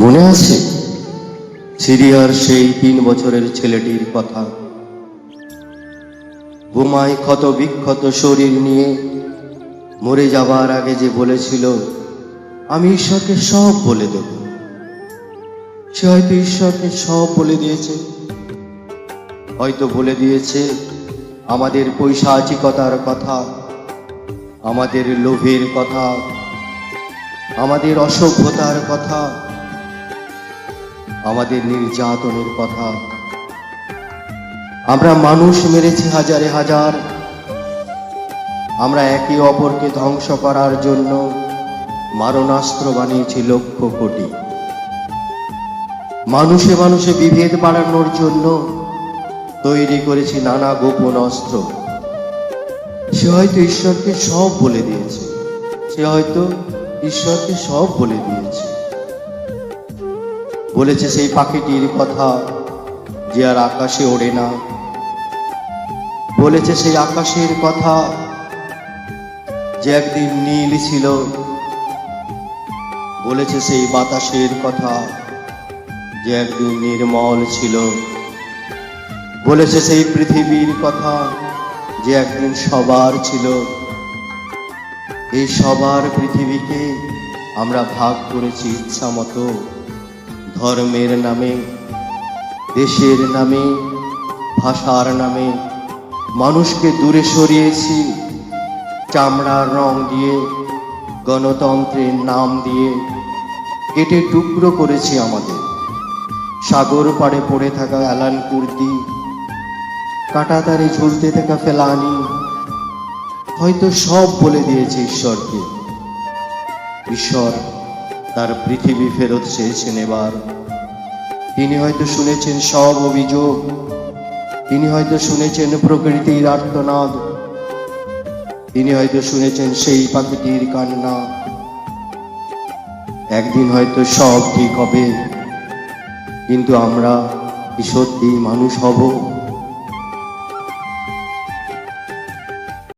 মনে আছে সিরিয়ার সেই 3 বছরের ছেলেটির কথা? বোমায় ক্ষত বিক্ষত শরীর নিয়ে মরে যাবার আগে যে বলেছিল, আমি ঈশ্বরকে সব বলে দেব। সে হয়তো ঈশ্বরকে সব বলে দিয়েছে, হয়তো বলে দিয়েছে আমাদের পৈশাচিকতার কথা, আমাদের লোভের কথা, আমাদের অসভ্যতার কথা, আমাদের নির্যাতনের কথা। আমরা মানুষ মেরেছি হাজারে হাজার, আমরা একে অপরকে ধ্বংস করার জন্য মারণাস্ত্র বানিয়েছি লক্ষ কোটি। মানুষে মানুষে বিভেদ বাড়ানোর জন্য তৈরি করেছি নানা গোপন অস্ত্র। সে হয়তো ঈশ্বরকে সব বলে দিয়েছে, সে হয়তো ঈশ্বরকে সব বলে দিয়েছে। বলেছে সেই পাখিটির কথা যে আর আকাশে ওড়ে না, বলেছে সেই আকাশের কথা যে একদিন নীল ছিল, বলেছে সেই বাতাসের কথা যে একদিন নির্মল ছিল, বলেছে সেই পৃথিবীর কথা যে একদিন সবার ছিল। এই সবার পৃথিবীকে আমরা ভাগ করেছি ইচ্ছা মতো, ধর্মের নামে, দেশের নামে, ভাষার নামে। মানুষকে দূরে সরিয়েছি চামড়ার রং দিয়ে, গণতন্ত্রের নাম দিয়ে। কেটে টুকরো করেছি আমাদের। সাগর পাড়ে পড়ে থাকা অ্যালান কুর্দি, কাঁটাতারে ঝুলতে থাকা ফেলানি হয়তো সব বলে দিয়েছে ঈশ্বরকে। ঈশ্বর তার পৃথিবী ফেরত চেয়েছেন এবার। তিনি হয়তো শুনেছেন সব অভিযোগ, তিনি হয়তো শুনেছেন প্রকৃতির আর্তনাদ, তিনি হয়তো শুনেছেন সেই পাখিটির কান্না। একদিন হয়তো সব ঠিক হবে, কিন্তু আমরা কি সত্যি মানুষ হব?